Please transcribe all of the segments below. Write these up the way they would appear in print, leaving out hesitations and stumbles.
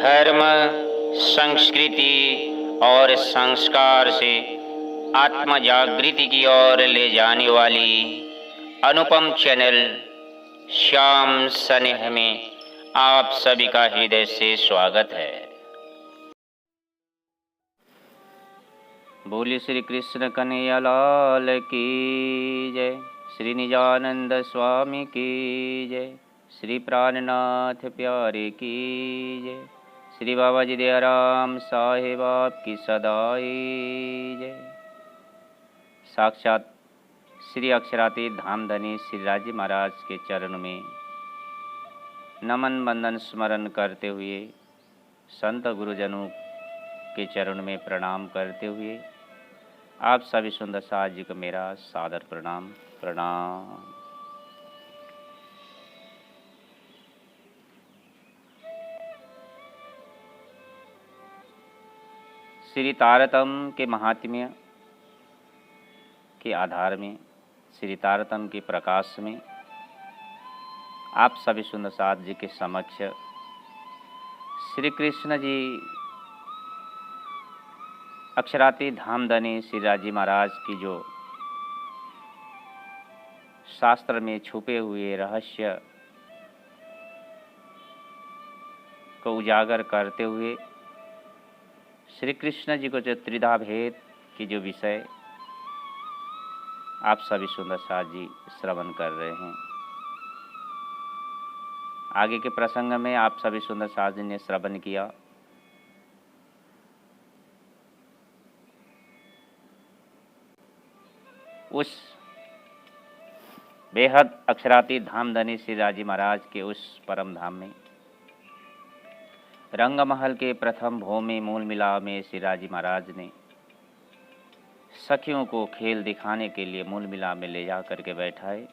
धर्म, संस्कृति और संस्कार से आत्म जागृति की ओर ले जाने वाली अनुपम चैनल श्याम स्नेह में आप सभी का हृदय से स्वागत है। बोलिए श्री कृष्ण कन्हैया लाल की जय, श्री निजानंद स्वामी की जय, श्री प्राणनाथ प्यारे की जय, श्री बाबा जी दयाराम साहेब आपकी सदाई जय। साक्षात श्री अक्षरातीत धामधनी श्री राजी महाराज के चरण में नमन वंदन स्मरण करते हुए, संत गुरुजनों के चरण में प्रणाम करते हुए आप सभी सुंदर साथ जी को मेरा सादर प्रणाम। श्री तारतम के महात्म्य के आधार में, श्री तारतम के प्रकाश में आप सभी सुंदर साथ जी के समक्ष श्री कृष्ण जी अक्षरातीत धामधनी श्री राजी महाराज की जो शास्त्र में छुपे हुए रहस्य को उजागर करते हुए श्री कृष्ण जी को जो त्रिधा भेद की जो विषय आप सभी सुंदर साथ जी श्रवण कर रहे हैं। आगे के प्रसंग में आप सभी सुंदर साथ जी ने श्रवण किया उस बेहद अक्षरातीत धामधनी श्री राजी महाराज के उस परम धाम में, रंगमहल के प्रथम भूमि मूल मिलाप में श्री राजी महाराज ने सखियों को खेल दिखाने के लिए मूल मिलाप में ले जा करके बैठाए।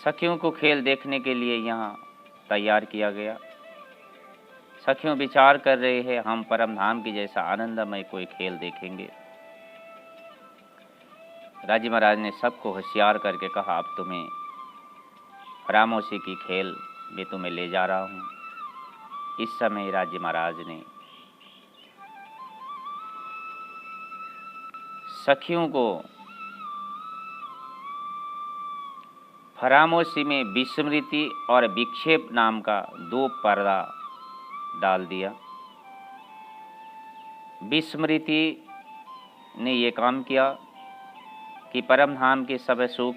सखियों को खेल देखने के लिए यहाँ तैयार किया गया। सखियों विचार कर रहे हैं हम परम धाम की जैसा आनंदमय कोई खेल देखेंगे। राजी महाराज ने सबको होशियार करके कहा, अब तुम्हें फरामोशी की खेल में तुम्हें ले जा रहा हूँ। इस समय राजी महाराज ने सखियों को फरामोशी में विस्मृति और विक्षेप नाम का दो पर्दा डाल दिया। विस्मृति ने ये काम किया कि परम धाम के सब सुख,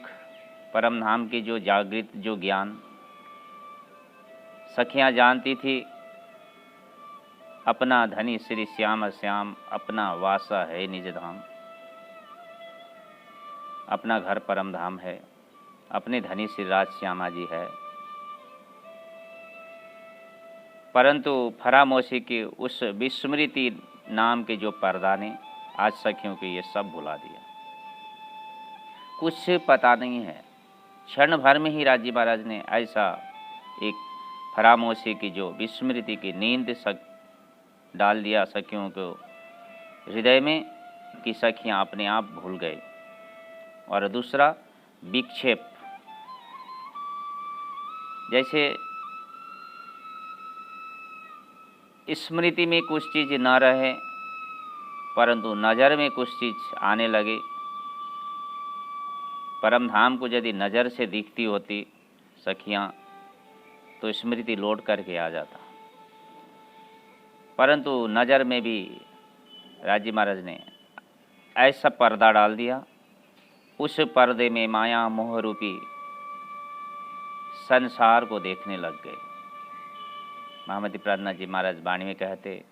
परम धाम के जो जागृत जो ज्ञान सखियां जानती थी, अपना धनी श्री श्याम श्याम अपना वासा है निज धाम, अपना घर परम धाम है, अपने धनी श्री राज श्यामा जी है। परंतु फरामोशी के उस विस्मृति नाम के जो पर्दा ने आज सखियों के ये सब भुला दिया। कुछ पता नहीं है, क्षण भर में ही राजी महाराज ने ऐसा एक फरामोशी की जो विस्मृति की नींद डाल दिया सखियों को हृदय में कि सखियां अपने आप भूल गए। और दूसरा विक्षेप, जैसे स्मृति में कुछ चीज़ न रहे परंतु नज़र में कुछ चीज़ आने लगे। परम धाम को यदि नज़र से दिखती होती सखियां तो स्मृति लौट करके आ जाता, परंतु नज़र में भी राजी महाराज ने ऐसा पर्दा डाल दिया। उस पर्दे में माया मोह रूपी संसार को देखने लग गए। महामती प्रार्थना जी महाराज वाणी में कहते,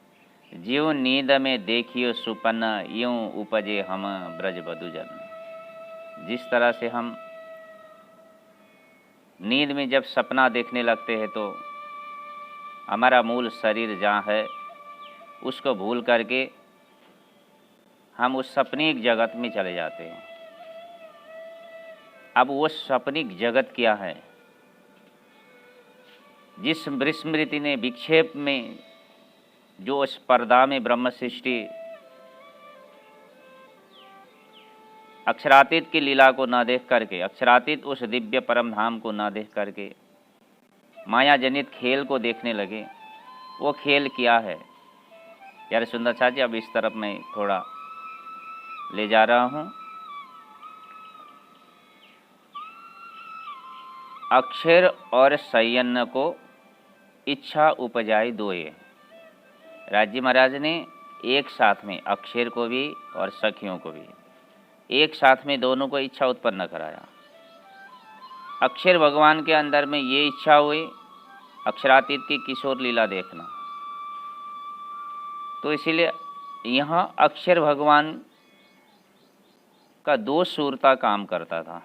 ज्यों नींद में देखियो सुपन यूं उपजे हम ब्रज बधुजन। जिस तरह से हम नींद में जब सपना देखने लगते हैं तो हमारा मूल शरीर जहाँ है उसको भूल करके हम उस सपनिक जगत में चले जाते हैं। अब वो सपनिक जगत क्या है? जिस विस्मृति ने विक्षेप में जो उस पर्दा में ब्रह्म सृष्टि अक्षरातीत की लीला को न देख करके, अक्षरातीत उस दिव्य परम धाम को न देख करके माया जनित खेल को देखने लगे। वो खेल क्या है? यार सुंदर शाह जी, अब इस तरफ मैं थोड़ा ले जा रहा हूँ। अक्षर और संयन्न को इच्छा उपजाई दोए। राजी महाराज ने एक साथ में अक्षर को भी और सखियों को भी एक साथ में दोनों को इच्छा उत्पन्न कराया। अक्षर भगवान के अंदर में ये इच्छा हुई अक्षरातीत की किशोर लीला देखना। तो इसीलिए यहाँ अक्षर भगवान का दो सूरता काम करता था।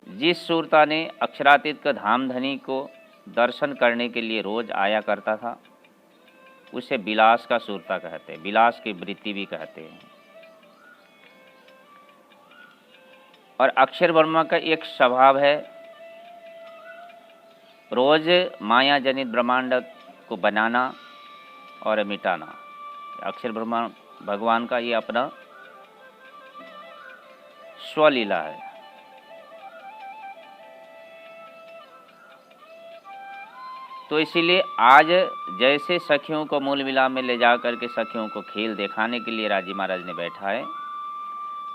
जिस सूरता ने अक्षरातीत का धाम धनी को दर्शन करने के लिए रोज आया करता था, उसे विलास का सूरता कहते हैं, विलास की वृत्ति भी कहते हैं। और अक्षर ब्रह्मा का एक स्वभाव है, रोज माया जनित ब्रह्मांड को बनाना और मिटाना। अक्षर ब्रह्मा भगवान का ये अपना स्वलीला है। तो इसीलिए आज जैसे सखियों को मूल मिलाप में ले जा करके सखियों को खेल दिखाने के लिए राजी महाराज ने बैठा है।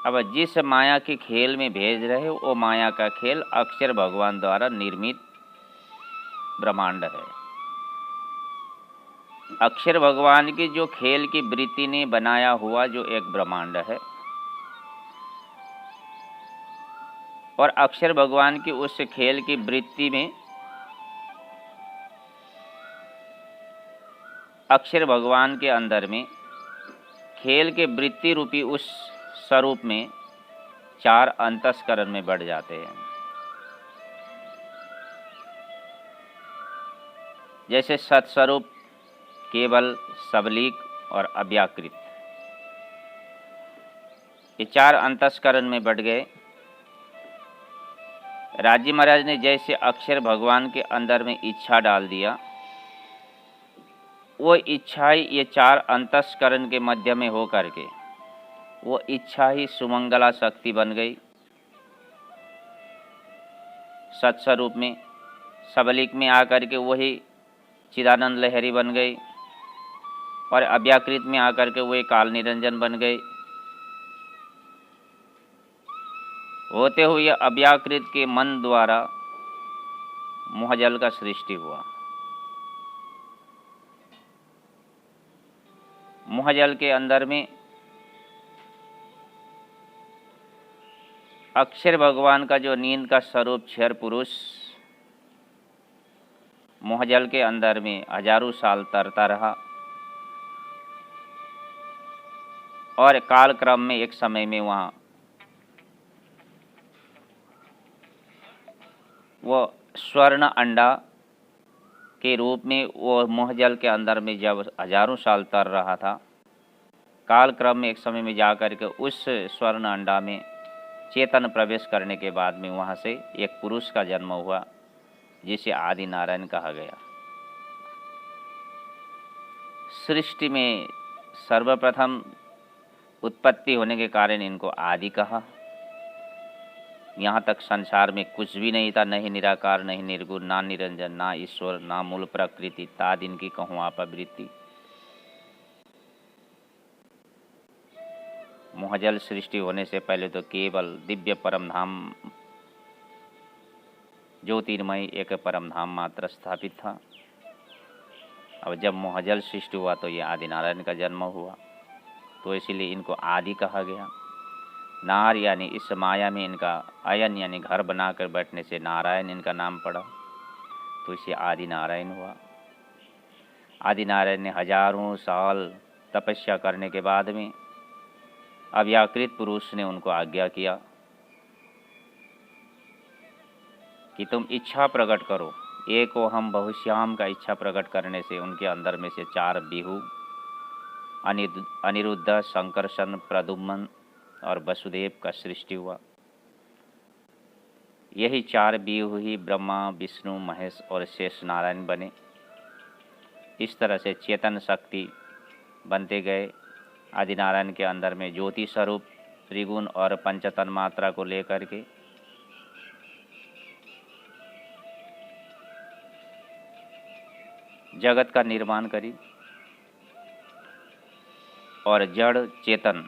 अब जिस माया के खेल में भेज रहे हो वो माया का खेल अक्षर भगवान द्वारा निर्मित ब्रह्मांड है। अक्षर भगवान की जो खेल की वृत्ति ने बनाया हुआ जो एक ब्रह्मांड है, और अक्षर भगवान की उस खेल की वृत्ति में अक्षर भगवान के अंदर में खेल के वृत्ति रूपी उस स्वरूप में चार अंतस्करण में बढ़ जाते हैं। जैसे सत्स्वरूप, केवल, सबलीक और अव्याकृत, ये चार अंतस्करण में बढ़ गए। राजी महाराज ने जैसे अक्षर भगवान के अंदर में इच्छा डाल दिया, वो इच्छा ही ये चार अंतस्करण के मध्य में हो करके वो इच्छा ही सुमंगला शक्ति बन गई। सत्स्वरूप में, सबलिक में आकर के वही चिदानंद लहरी बन गई, और अव्याकृत में आकर के वही काल निरंजन बन गई। होते हुए अव्याकृत के मन द्वारा मोहजल का सृष्टि हुआ। मोहजल के अंदर में अक्षर भगवान का जो नींद का स्वरूप क्षर पुरुष मोहजल के अंदर में हजारों साल तरता रहा, और काल क्रम में एक समय में वहाँ वो स्वर्ण अंडा के रूप में वो मोहजल के अंदर में जब हजारों साल तर रहा था, काल क्रम में एक समय में जाकर के उस स्वर्ण अंडा में चेतन प्रवेश करने के बाद में वहाँ से एक पुरुष का जन्म हुआ, जिसे आदि नारायण कहा गया। सृष्टि में सर्वप्रथम उत्पत्ति होने के कारण इनको आदि कहा। यहाँ तक संसार में कुछ भी नहीं था, नहीं निराकार, नहीं निर्गुण, ना निरंजन, ना ईश्वर, ना मूल प्रकृति, ताद इनकी कहूँ अपवृत्ति। मोहजल सृष्टि होने से पहले तो केवल दिव्य परम धाम ज्योतिर्मय एक परम धाम मात्र स्थापित था। अब जब मोहजल सृष्टि हुआ तो ये आदि नारायण का जन्म हुआ, तो इसीलिए इनको आदि कहा गया। नार यानी इस माया में इनका अयन यानी घर बनाकर बैठने से नारायण इनका नाम पड़ा, तो इसे आदि नारायण हुआ। आदि नारायण ने हजारों साल तपस्या करने के बाद में अव्याकृत पुरुष ने उनको आज्ञा किया कि तुम इच्छा प्रकट करो। एको हम बहुश्याम का इच्छा प्रकट करने से उनके अंदर में से चार बिहू अनिरुद्ध, संकर्षण, प्रद्युम्न और वसुदेव का सृष्टि हुआ। यही चार बिहू ही ब्रह्मा, विष्णु, महेश और शेष नारायण बने। इस तरह से चेतन शक्ति बनते गए। आदि नारायण के अंदर में ज्योति स्वरूप त्रिगुण और पंचतन मात्रा को लेकर के जगत का निर्माण करी और जड़ चेतन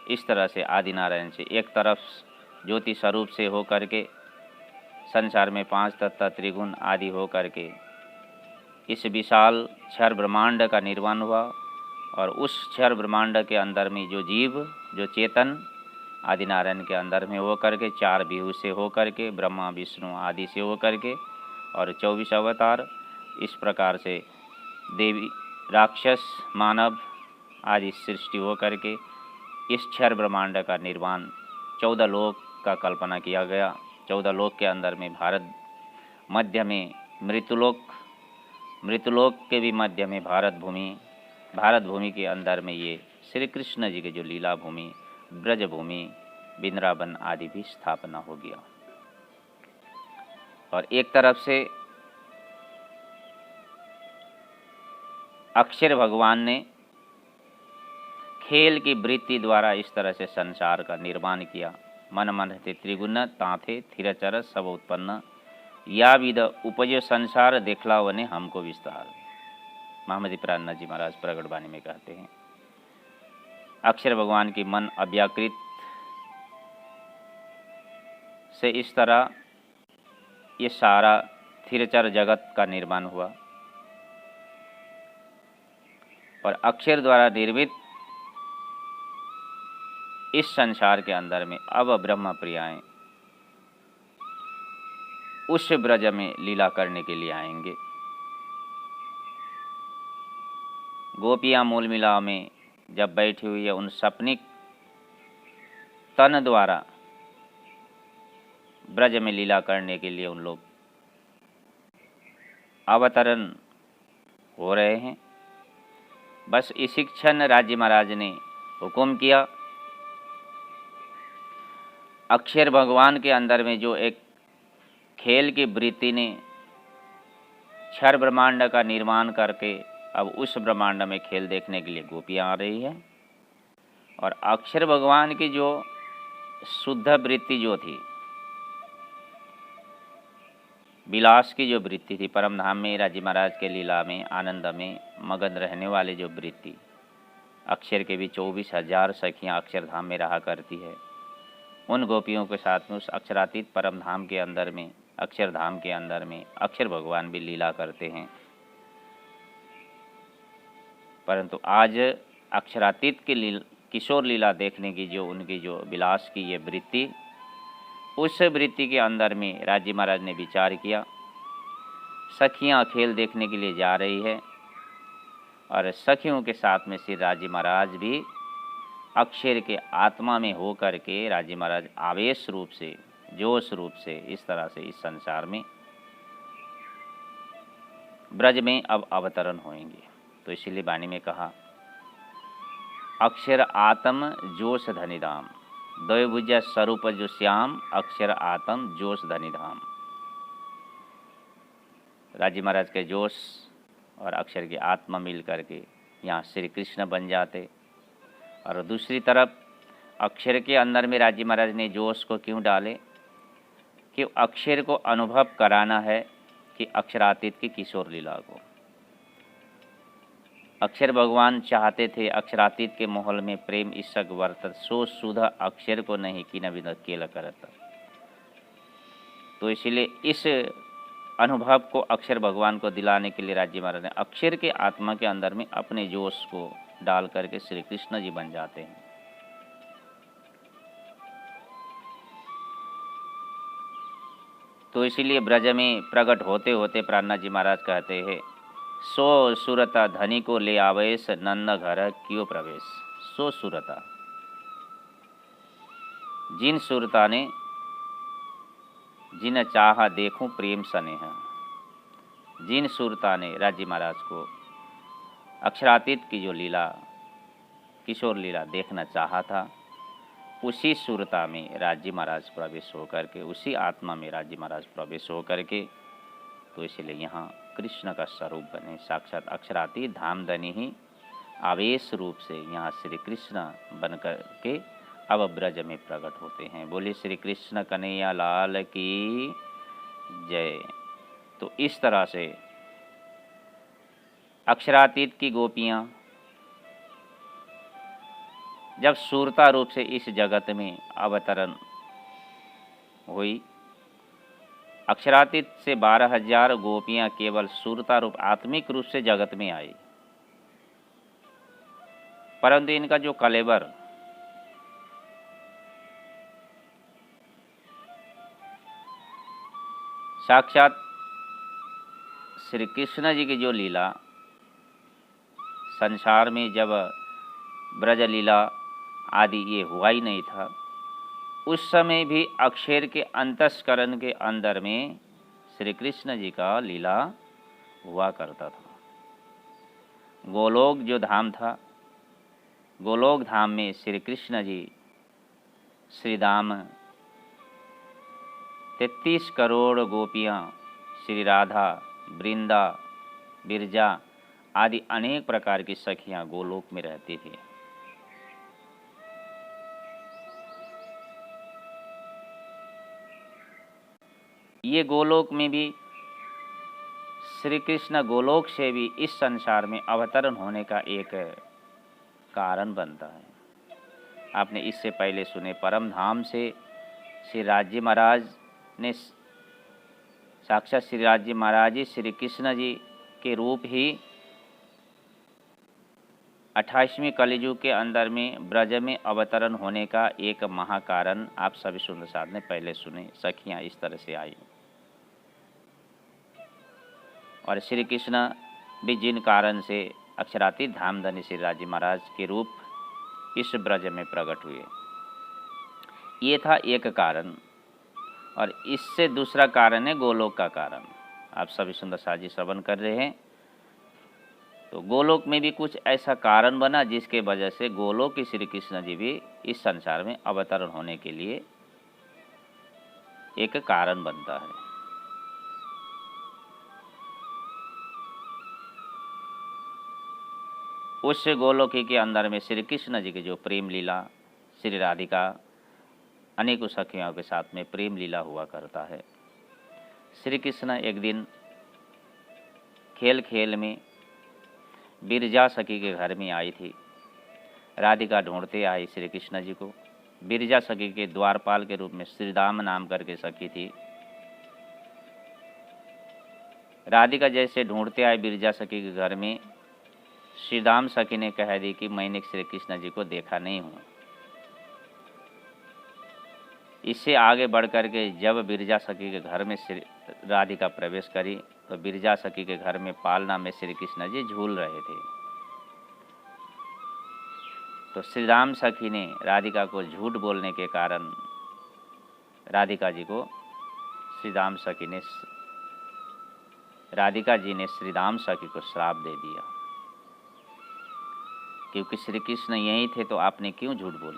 इस तरह से आदि नारायण से एक तरफ ज्योति स्वरूप से हो करके संसार में 5 तत्व त्रिगुण आदि हो करके इस विशाल क्षर ब्रह्मांड का निर्माण हुआ और उस क्षर ब्रह्मांड के अंदर में जो जीव जो चेतन आदि नारायण के अंदर में हो करके 4 विभु से हो करके ब्रह्मा विष्णु आदि से हो करके और 24 अवतार इस प्रकार से देवी राक्षस मानव आदि सृष्टि हो करके इस क्षर ब्रह्मांड का निर्माण 14 लोक का कल्पना किया गया। 14 लोक के अंदर में भारत मध्य में मृत्युलोक के भी मध्य में भारत भूमि के अंदर में ये श्री कृष्ण जी के जो लीला भूमि ब्रज भूमि वृंदावन आदि भी स्थापना हो गया। और एक तरफ से अक्षर भगवान ने खेल की वृत्ति द्वारा इस तरह से संसार का निर्माण किया। मन मन थे त्रिगुण ताथे थिरचर सब उत्पन्न या विद उपजय संसार देखलावने हमको विस्तार। महामती प्राणनाथ जी महाराज प्रगट वाणी में कहते हैं अक्षर भगवान की मन अव्याकृत से इस तरह ये सारा थिरचर जगत का निर्माण हुआ और अक्षर द्वारा निर्मित इस संसार के अंदर में अब ब्रह्म प्रियाएं उस ब्रज में लीला करने के लिए आएंगे। गोपियां मूल मिलाव में जब बैठी हुई है उन सपनिक तन द्वारा ब्रज में लीला करने के लिए उन लोग अवतरण हो रहे हैं। बस इसी क्षण राज्य महाराज ने हुक्म किया अक्षर भगवान के अंदर में जो एक खेल की वृत्ति ने क्षर ब्रह्मांड का निर्माण करके अब उस ब्रह्मांड में खेल देखने के लिए गोपियां आ रही है और अक्षर भगवान की जो शुद्ध वृत्ति जो थी विलास की जो वृत्ति थी परम धाम में राज्य महाराज के लीला में आनंद में मगन रहने वाले जो वृत्ति अक्षर के भी 24,000 सखियां अक्षरधाम में रहा करती है उन गोपियों के साथ में उस अक्षरातीत परम धाम के अंदर में अक्षरधाम के अंदर में अक्षर भगवान भी लीला करते हैं। परंतु आज अक्षरातीत की किशोर लीला देखने की जो उनकी जो विलास की ये वृत्ति उस वृत्ति के अंदर में राज्य महाराज ने विचार किया सखियां खेल देखने के लिए जा रही है और सखियों के साथ में श्री राज्य महाराज भी अक्षर के आत्मा में हो करके राज्य महाराज आवेश रूप से जोश रूप से इस तरह से इस संसार में ब्रज में अब अवतरण होंगे। तो इसीलिए वाणी में कहा अक्षर आत्म जोश धनिधाम द्वैभुज स्वरूप जो श्याम अक्षर आत्म जोश धनिधाम। राज्य महाराज के जोश और अक्षर की आत्मा मिल करके यहाँ श्री कृष्ण बन जाते और दूसरी तरफ अक्षर के अंदर में राज्य महाराज ने जोश को क्यों डाले कि अक्षर को अनुभव कराना है कि अक्षरातीत की किशोर लीला को अक्षर भगवान चाहते थे अक्षरातीत के माहौल में प्रेम ईसक वर्तत सो सुधा अक्षर को नहीं की न विद केल करत। तो इसलिए इस अनुभव को अक्षर भगवान को दिलाने के लिए राज्य महाराज ने अक्षर के आत्मा के अंदर में अपने जोश को डाल करके श्री कृष्ण जी बन जाते हैं। तो इसीलिए ब्रज में प्रकट होते होते प्राणनाथ जी महाराज कहते हैं सो सुरता धनी को ले आवेश नंद घर क्यों प्रवेश। सो सुरता जिन सुरता ने जिन चाहा देखूं प्रेम स्नेह जिन सुरता ने राज्य महाराज को अक्षरातीत की जो लीला किशोर लीला देखना चाहा था उसी सुरता में राज्य महाराज प्रवेश होकर के उसी आत्मा में राज्य महाराज प्रवेश होकर के तो इसलिए यहाँ कृष्ण का स्वरूप बने साक्षात अक्षरातीत धामधनी ही आवेश रूप से यहाँ श्री कृष्ण बन कर के अब ब्रज में प्रकट होते हैं। बोले श्री कृष्ण कन्हैया लाल की जय। तो इस तरह से अक्षरातीत की गोपियाँ जब सूरता रूप से इस जगत में अवतरण हुई, अक्षरातीत से 12,000 गोपियाँ केवल सूरता रूप आत्मिक रूप से जगत में आई, परंतु इनका जो कलेवर साक्षात श्री कृष्ण जी की जो लीला संसार में जब ब्रज लीला आदि ये हुआ ही नहीं था, उस समय भी अक्षर के अंतस्करण के अंदर में श्री कृष्ण जी का लीला हुआ करता था। गोलोक जो धाम था, गोलोक धाम में श्री कृष्ण जी श्री दाम 33 करोड़ गोपियाँ, श्री राधा, वृंदा, बिरजा आदि अनेक प्रकार की सखियाँ गोलोक में रहती थी। ये गोलोक में भी श्री कृष्ण गोलोक से भी इस संसार में अवतरण होने का एक कारण बनता है। आपने इससे पहले सुने, परम धाम से श्री राज्य महाराज ने, साक्षात श्री राज्य महाराज जी श्री कृष्ण जी के रूप ही 28वीं कलियुग के अंदर में ब्रज में अवतरण होने का एक महाकारण आप सभी सुंदर साथ ने पहले सुने। सखियाँ इस तरह से आई और श्री कृष्ण भी जिन कारण से अक्षरातीत धामधनी श्री राज्य महाराज के रूप इस ब्रज में प्रकट हुए, ये था एक कारण। और इससे दूसरा कारण है गोलोक का कारण। आप सभी सुंदर साथ जी श्रवण कर रहे हैं, तो गोलोक में भी कुछ ऐसा कारण बना जिसके वजह से गोलोक के श्री कृष्ण जी भी इस संसार में अवतरण होने के लिए एक कारण बनता है। उस गोलोकी के अंदर में श्री कृष्ण जी की जो प्रेम लीला, श्री राधिका अनेकों सखियों के साथ में प्रेम लीला हुआ करता है। श्री कृष्ण एक दिन खेल खेल में बिरजा सखी के घर में आई थी। राधिका ढूंढते आई श्री कृष्ण जी को। बिरजा सखी के द्वारपाल के रूप में श्रीदाम नाम करके सखी थी। राधिका जैसे ढूंढते आए बिरजा सखी के घर में, श्रीदाम सखी ने कह दी कि मैंने श्री कृष्ण जी को देखा नहीं हूँ। इससे आगे बढ़ कर के जब बिरजा सखी के घर में राधिका प्रवेश करी तो बिरजा सखी के घर में पालना में श्री कृष्ण जी झूल रहे थे। तो श्री राम सखी ने राधिका को झूठ बोलने के कारण राधिका जी को राधिका जी ने श्री राम सखी को श्राप दे दिया, क्योंकि श्री कृष्ण यहीं थे तो आपने क्यों झूठ बोली।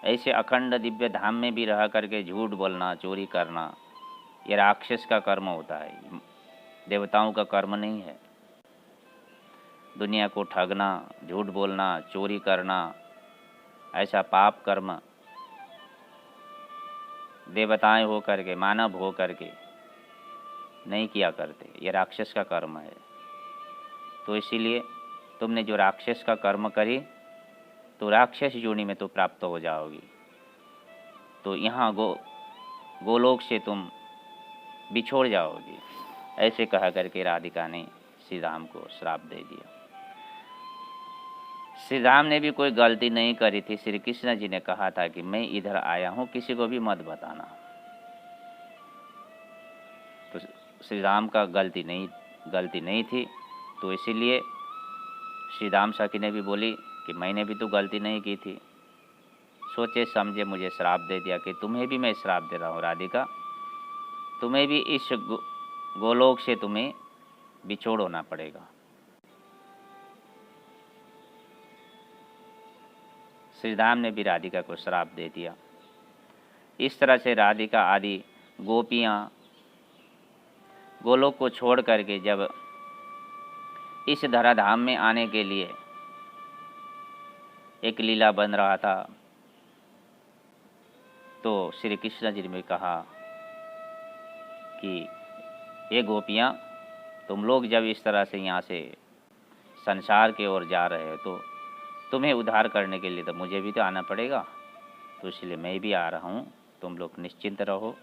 ऐसे अखंड दिव्य धाम में भी रह करके झूठ बोलना, चोरी करना, ये राक्षस का कर्म होता है, देवताओं का कर्म नहीं है। दुनिया को ठगना, झूठ बोलना, चोरी करना, ऐसा पाप कर्म देवताएं हो करके, मानव हो करके नहीं किया करते, ये राक्षस का कर्म है। तो इसीलिए तुमने जो राक्षस का कर्म करी तो राक्षस योनि में तो प्राप्त हो जाओगी। तो यहाँ गोलोक से तुम बिछोड़ जाओगी। ऐसे कहा करके राधिका ने श्री राम को श्राप दे दिया। श्री राम ने भी कोई गलती नहीं करी थी। श्री कृष्ण जी ने कहा था कि मैं इधर आया हूँ, किसी को भी मत बताना। तो श्री राम का गलती नहीं थी। तो इसीलिए श्री राम सखी ने भी बोली कि मैंने भी तो गलती नहीं की थी, सोचे समझे मुझे श्राप दे दिया कि तुम्हें भी मैं श्राप दे रहा हूँ राधिका, तुम्हें भी इस गोलोक से तुम्हें बिछोड़ होना पड़ेगा। श्री राम ने भी राधिका को श्राप दे दिया। इस तरह से राधिका आदि गोपियाँ गोलोक को छोड़ करके जब इस धराधाम में आने के लिए एक लीला बन रहा था, तो श्री कृष्ण जी ने कहा कि ये गोपियाँ तुम लोग जब इस तरह से यहाँ से संसार की ओर जा रहे हो तो तुम्हें उद्धार करने के लिए तो मुझे भी तो आना पड़ेगा, तो इसलिए मैं भी आ रहा हूँ, तुम लोग निश्चिंत रहो,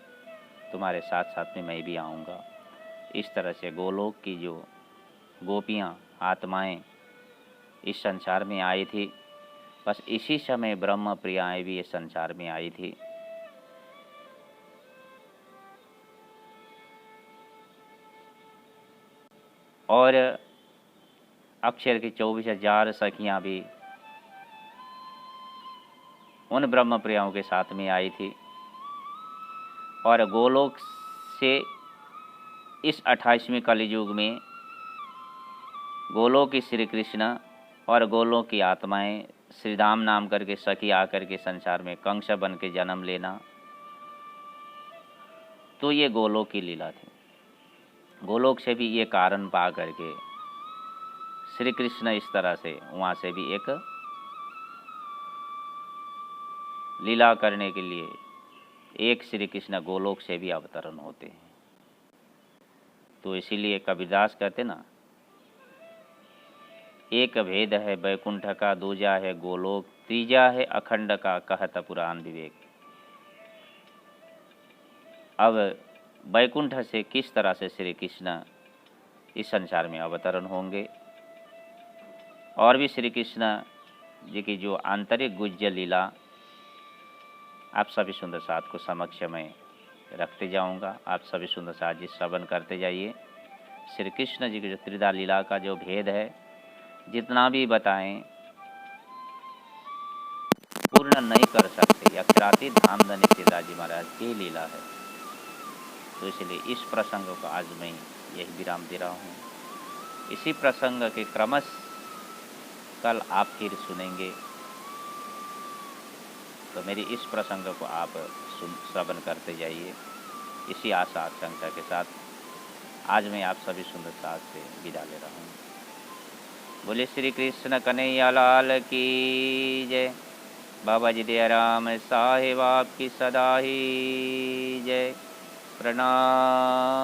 तुम्हारे साथ साथ में मैं भी आऊँगा। इस तरह से गोलोक की जो गोपियाँ आत्माएं इस संसार में आई थी, बस इसी समय ब्रह्म प्रियाएँ भी इस संसार में आई थी। और अक्षर की 24,000 सखियाँ भी उन ब्रह्म प्रियाओं के साथ में आई थी। और गोलोक से इस 28वें कलियुग में गोलोक की श्री कृष्ण और गोलोक की आत्माएं श्रीधाम नाम करके सखी आकर के संसार में कंस बन के जन्म लेना, तो ये गोलोक की लीला थी। गोलोक से भी ये कारण पा करके श्री कृष्ण इस तरह से वहाँ से भी एक लीला करने के लिए एक श्री कृष्ण गोलोक से भी अवतरण होते हैं। तो इसीलिए कबीरदास कहते ना, एक भेद है बैकुंठ का, दूजा है गोलोक, तीजा है अखंड का, कहत पुराण विवेक। अब बैकुंठ से किस तरह से श्री कृष्ण इस संसार में अवतरण होंगे, और भी श्री कृष्ण जी की जो आंतरिक गुज्य लीला आप सभी सुंदर साथ को समक्ष में रखते जाऊंगा। आप सभी सुंदर साथ जी श्रवण करते जाइए। श्री कृष्ण जी की जो त्रिधा लीला का जो भेद है, जितना भी बताएं पूर्ण नहीं कर सकते। अक्षरातीत धामधनी त्रिधा जी महाराज की लीला है। तो इसलिए इस प्रसंग को आज मैं यही विराम दे रहा हूँ। इसी प्रसंग के क्रमश कल आप फिर सुनेंगे। तो मेरी इस प्रसंग को आप श्रवण करते जाइए। इसी आशा आकांक्षा के साथ आज मैं आप सभी सुंदर साथ से विदा ले रहा हूँ। बोले श्री कृष्ण कन्हैया लाल की जय। बाबा जी दयाराम साहेब आपकी सदा ही जय। प्रणाम।